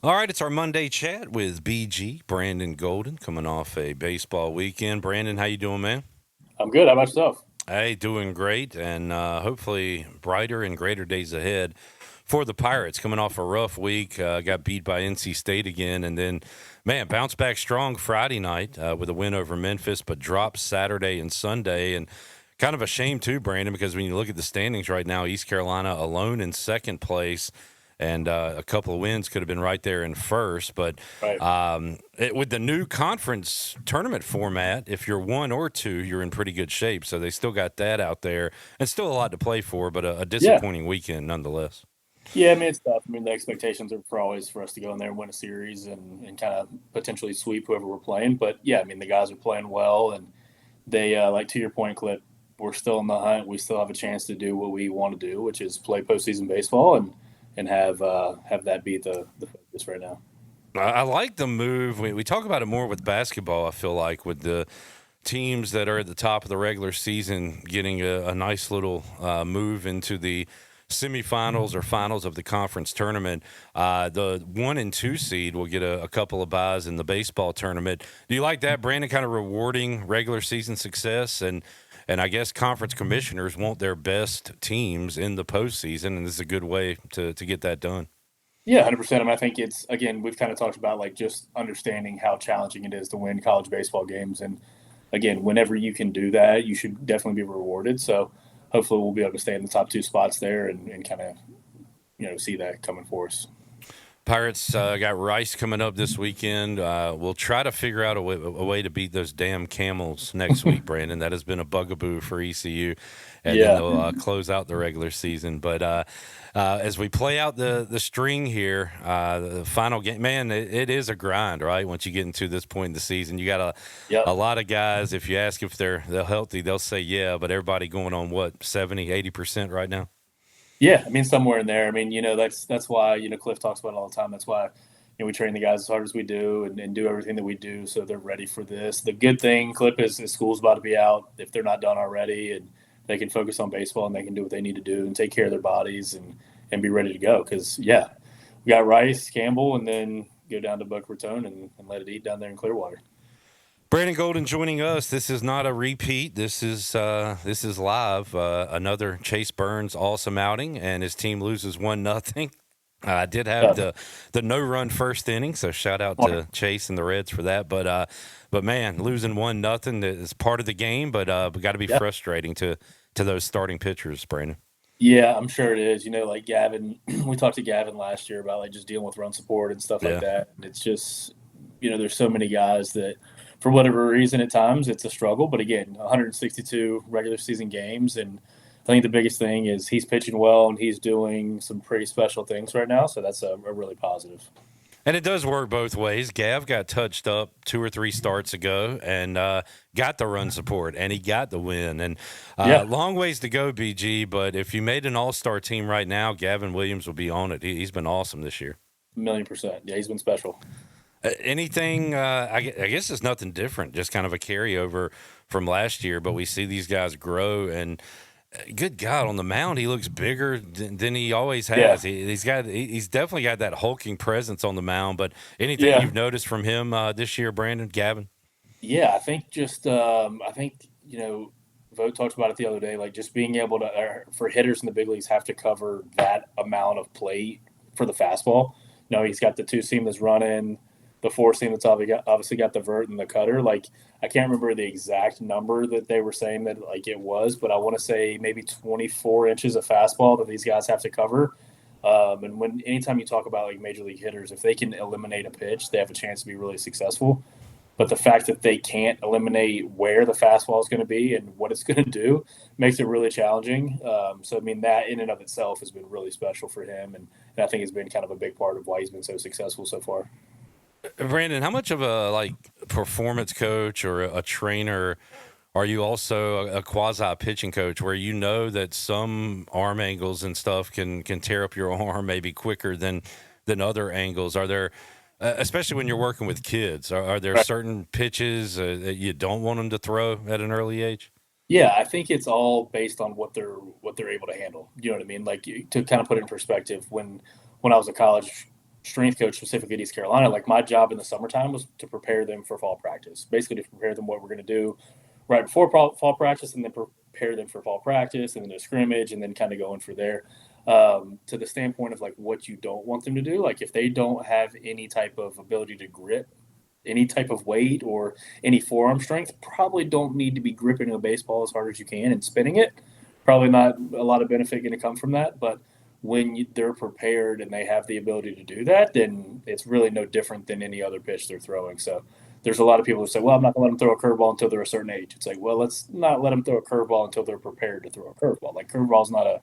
All right, it's our Monday chat with BG Brandon Golden coming off a baseball weekend. Brandon, how you doing, man? I'm good. How about yourself? Hey, doing great, and hopefully brighter and greater days ahead for the Pirates. Coming off a rough week, got beat by NC State again, and then, man, bounced back strong Friday night with a win over Memphis, but dropped Saturday and Sunday, and kind of a shame too, Brandon, because when you look at the standings right now, East Carolina alone in second place, and a couple of wins could have been right there in first. But Right. with the new conference tournament format, if you're one or two, you're in pretty good shape. So they still got that out there, and still a lot to play for, but a Yeah. disappointing weekend nonetheless. Yeah, I mean, it's tough. I mean, the expectations are for always for us to go in there and win a series and kind of potentially sweep whoever we're playing. But yeah, I mean, the guys are playing well, and they like to your point, Clip. We're still in the hunt. We still have a chance to do what we want to do, which is play postseason baseball and have that be the focus right now. I like the move. We talk about it more with basketball, I feel like, with the teams that are at the top of the regular season getting a nice little move into the semifinals or finals of the conference tournament. The 1 and 2 seed will get a couple of buys in the baseball tournament. Do you like that, Brandon? Kind of rewarding regular season success, and I guess conference commissioners want their best teams in the postseason, and this is a good way to get that done. Yeah, 100%. I mean, I think it's again we've kind of talked about like just understanding how challenging it is to win college baseball games, and again, whenever you can do that, you should definitely be rewarded. So hopefully, we'll be able to stay in the top two spots there and kind of see that coming for us. Pirates got Rice coming up this weekend. We'll try to figure out a way to beat those damn Camels next week, Brandon. That has been a bugaboo for ECU, and then Yeah, they'll close out the regular season. But as we play out the string here, the final game, man, it is a grind, right? Once you get into this point in the season, you got a yep. lot of guys. If you ask if they're healthy, they'll say yeah. But everybody going on what 70, 80% right now. Yeah, I mean somewhere in there. I mean, that's why Cliff talks about it all the time. That's why we train the guys as hard as we do and do everything that we do so they're ready for this. The good thing, Cliff, is school's about to be out if they're not done already, and they can focus on baseball and they can do what they need to do and take care of their bodies and be ready to go. Because yeah, we got Rice, Campbell, and then go down to Boca Raton and let it eat down there in Clearwater. Brandon Golden joining us. This is not a repeat. This is live. Another Chase Burns awesome outing, and his team loses 1-0. I did have Uh, the no run first inning, so shout out to Chase and the Reds for that. But man, losing 1-0 is part of the game, but got to be yeah. frustrating to those starting pitchers, Brandon. Yeah, I'm sure it is. Like Gavin, we talked to Gavin last year about like just dealing with run support and stuff like Yeah. that. And it's just, there's so many guys that, for whatever reason, at times it's a struggle. But again, 162 regular season games, and I think the biggest thing is he's pitching well and he's doing some pretty special things right now. So that's a really positive. And it does work both ways. Gav got touched up 2 or 3 starts ago and got the run support, and he got the win. And Yeah, long ways to go, BG. But if you made an all-star team right now, Gavin Williams will be on it. He's been awesome this year. 1,000,000%. Yeah, he's been special. Anything? I guess it's nothing different. Just kind of a carryover from last year. But we see these guys grow, and good God, on the mound, he looks bigger than he always Yeah, has. He's definitely got that hulking presence on the mound. But anything yeah. you've noticed from him this year, Brandon, Gavin? Yeah, I think just I think Vogt talked about it the other day, like just being able to for hitters in the big leagues have to cover that amount of plate for the fastball. He's got the two seam that's running, the four seam that's obviously got the vert and the cutter. Like I can't remember the exact number that they were saying that like it was, but I want to say maybe 24 inches of fastball that these guys have to cover. And when anytime you talk about like major league hitters, if they can eliminate a pitch, they have a chance to be really successful. But the fact that they can't eliminate where the fastball is going to be and what it's going to do makes it really challenging. So, I mean, that in and of itself has been really special for him. And I think it's been kind of a big part of why he's been so successful so far. Brandon, how much of a like performance coach or a trainer are you also a quasi pitching coach where you know that some arm angles and stuff can tear up your arm maybe quicker than other angles? Are there especially when you're working with kids, are there Right. certain pitches that you don't want them to throw at an early age? Yeah, I think it's all based on what they're able to handle. You know what I mean? Like to kind of put it in perspective, when I was a college strength coach specifically at East Carolina, like my job in the summertime was to prepare them for fall practice, basically to prepare them what we're going to do right before fall practice, and then prepare them for fall practice, and then a scrimmage, and then kind of going for there. To the standpoint of like what you don't want them to do, like if they don't have any type of ability to grip any type of weight or any forearm strength, probably don't need to be gripping a baseball as hard as you can and spinning it. Probably not a lot of benefit going to come from that. But when they're prepared and they have the ability to do that, then it's really no different than any other pitch they're throwing. So there's a lot of people who say, well, I'm not going to let them throw a curveball until they're a certain age. It's like, well, let's not let them throw a curveball until they're prepared to throw a curveball. Like curveball's not a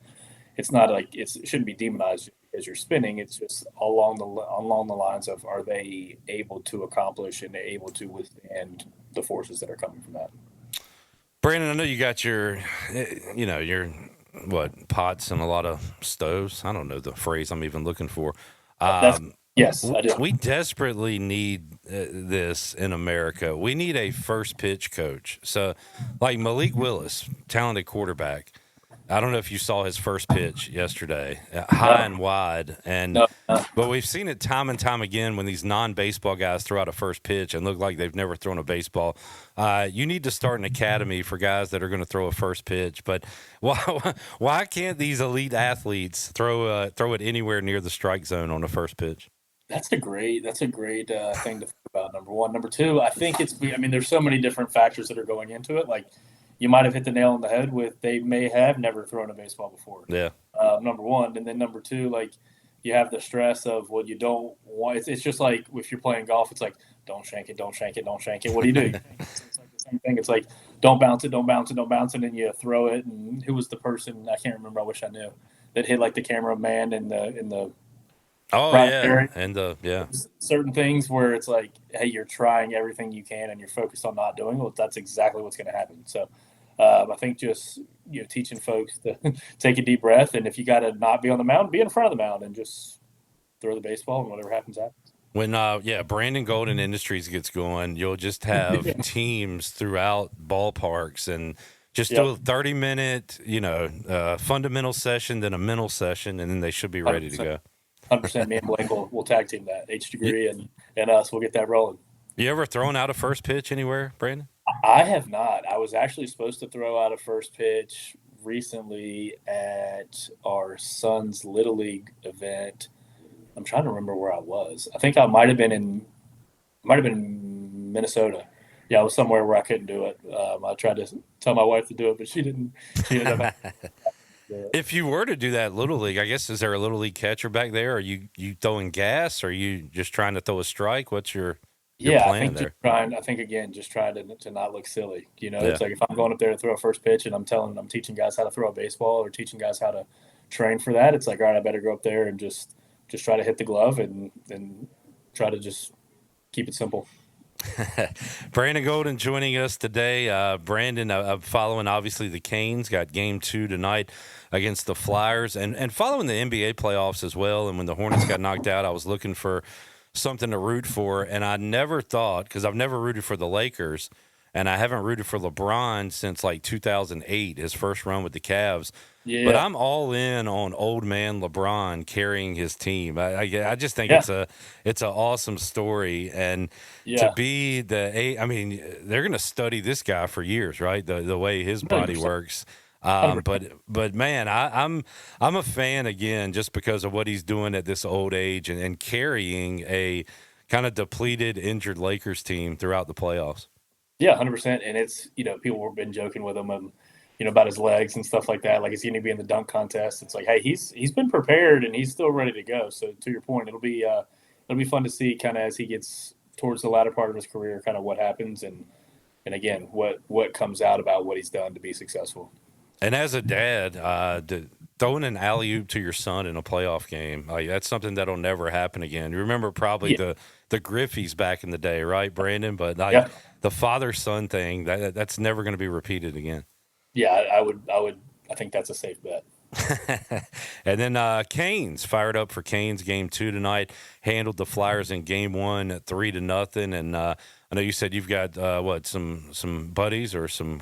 it's not like it shouldn't be demonized as you're spinning. It's just along the lines of are they able to accomplish and able to withstand the forces that are coming from that. Brandon, I know you got your, your pots and a lot of stoves. I don't know the phrase I'm even looking for. Yes, I do. We desperately need this in America. We need a first pitch coach. So, like Malik Willis, talented quarterback. I don't know if you saw his first pitch yesterday, high and wide, but we've seen it time and time again when these non-baseball guys throw out a first pitch and look like they've never thrown a baseball. You need to start an academy for guys that are going to throw a first pitch. But why can't these elite athletes throw it anywhere near the strike zone on the first pitch? That's a great thing to think about. Number one, number two. I think there's so many different factors that are going into it. Like, you might have hit the nail on the head with they may have never thrown a baseball before. Yeah. Number one. And then number two, like you have the stress of what you don't want. It's just like if you're playing golf, it's like, don't shank it, don't shank it, don't shank it. What do you do? It's like the same thing. It's like, don't bounce it, don't bounce it, don't bounce it. And you throw it. And who was the person? I can't remember. I wish I knew that hit like the cameraman in the Oh yeah. Area. And certain things where it's like, hey, you're trying everything you can and you're focused on not doing it. That's exactly what's going to happen. So, I think just teaching folks to take a deep breath, and if you got to not be on the mound, be in front of the mound and just throw the baseball, and whatever happens happens. When Brandon Golden Industries gets going, you'll just have teams throughout ballparks and just do a 30-minute fundamental session, then a mental session, and then they should be ready 100%. to go. 100%. Me and Blake will tag team that. H degree and us. We'll get that rolling. You ever thrown out a first pitch anywhere, Brandon? I have not. I was actually supposed to throw out a first pitch recently at our son's Little League event. I'm trying to remember where I was. I think I might have been in Minnesota. Yeah, I was somewhere where I couldn't do it. I tried to tell my wife to do it, but she didn't. She ended up. If you were to do that Little League, I guess, is there a Little League catcher back there? Are you throwing gas? Or are you just trying to throw a strike? What's your plan there? I think again, just trying to not look silly. It's like if I'm going up there to throw a first pitch and I'm teaching guys how to throw a baseball or teaching guys how to train for that, it's like, all right, I better go up there and just try to hit the glove and try to just keep it simple. Brandon Golden joining us today. Brandon, following obviously the Canes, got game 2 tonight against the Flyers, and following the NBA playoffs as well. And when the Hornets got knocked out, I was looking for something to root for, and I never thought, because I've never rooted for the Lakers, and I haven't rooted for LeBron since like 2008, his first run with the Cavs. Yeah. But I'm all in on old man LeBron carrying his team. I just think it's an awesome story, and to be they're going to study this guy for years, right? The way his body 100%. Works. But man, I'm a fan again just because of what he's doing at this old age and carrying a kind of depleted, injured Lakers team throughout the playoffs. Yeah, 100%. And it's people have been joking with him about his legs and stuff like that. Like, is he going to be in the dunk contest? It's like, hey, he's been prepared and he's still ready to go. So to your point, it'll be fun to see kind of as he gets towards the latter part of his career, kind of what happens and again what comes out about what he's done to be successful. And as a dad, throwing an alley-oop to your son in a playoff game, that's something that'll never happen again. You remember probably the Griffies back in the day, right, Brandon? But the father-son thing, that's never going to be repeated again. Yeah, I think that's a safe bet. And then Canes, fired up for Canes game 2 tonight, handled the Flyers in game 1 at 3-0. And I know you said you've got some buddies or some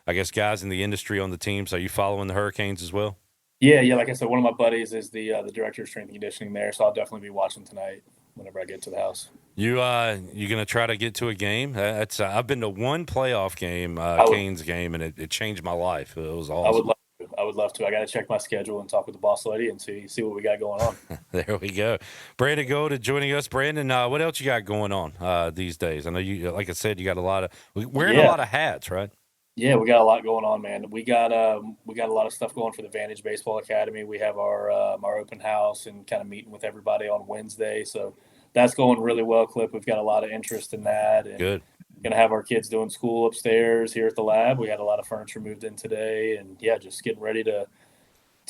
I guess guys in the industry on the team. So are you following the Hurricanes as well? Yeah. Like I said, one of my buddies is the director of strength and conditioning there, so I'll definitely be watching tonight whenever I get to the house. You gonna try to get to a game? That's I've been to one playoff game, I would Canes game, and it changed my life. It was I would awesome. love to. I would love to. I got to check my schedule and talk with the boss lady and see what we got going on. There we go. Brandon Golden joining us. Brandon, what else you got going on these days? I know you, like I said, you got a lot of wearing a Yeah, lot of hats, right? yeah, we got a lot going on, man. We got a lot of stuff going for the Vantage Baseball Academy. We have our open house and kind of meeting with everybody on Wednesday, so that's going really well. Clip, we've got a lot of interest in that, and Good. gonna have our kids doing school upstairs here at the lab. We had a lot of furniture moved in today, and yeah, just getting ready to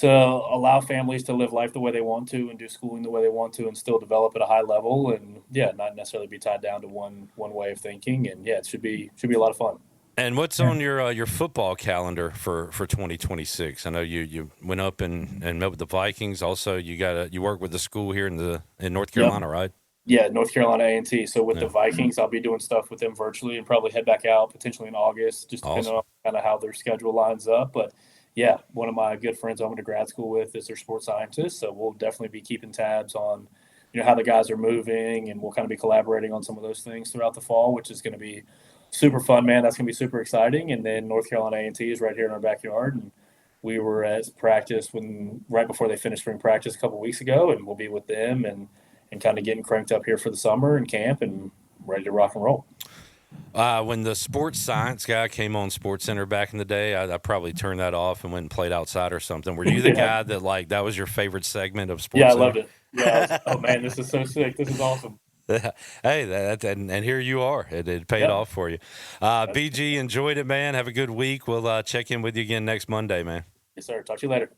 allow families to live life the way they want to and do schooling the way they want to and still develop at a high level, and yeah, not necessarily be tied down to one way of thinking. And yeah, it should be a lot of fun. And what's on your football calendar for 2026? I know you went up and met with the Vikings. Also, you work with the school here in North Yep. Carolina, right? Yeah, North Carolina A&T. So with the Yeah. Vikings, I'll be doing stuff with them virtually and probably head back out potentially in August, just depending Awesome. on kind of how their schedule lines up. But yeah, one of my good friends I went to grad school with is their sports scientist. So we'll definitely be keeping tabs on, how the guys are moving, and we'll kind of be collaborating on some of those things throughout the fall, which is going to be super fun, man. That's going to be super exciting. And then North Carolina A&T is right here in our backyard, and we were at practice right before they finished spring practice a couple weeks ago, and we'll be with them and kind of getting cranked up here for the summer and camp and ready to rock and roll. When the sports science guy came on Sports Center back in the day, I probably turned that off and went and played outside or something. Were you the Yeah, guy that was your favorite segment of yeah, I Sports Center? loved it. Yeah, oh man, this is so sick. This is awesome. Hey, and here you are. It paid Yeah, off for you. that's, BG, enjoyed it, man. Have a good week. We'll check in with you again next Monday, man. yes, sir. Talk to you later.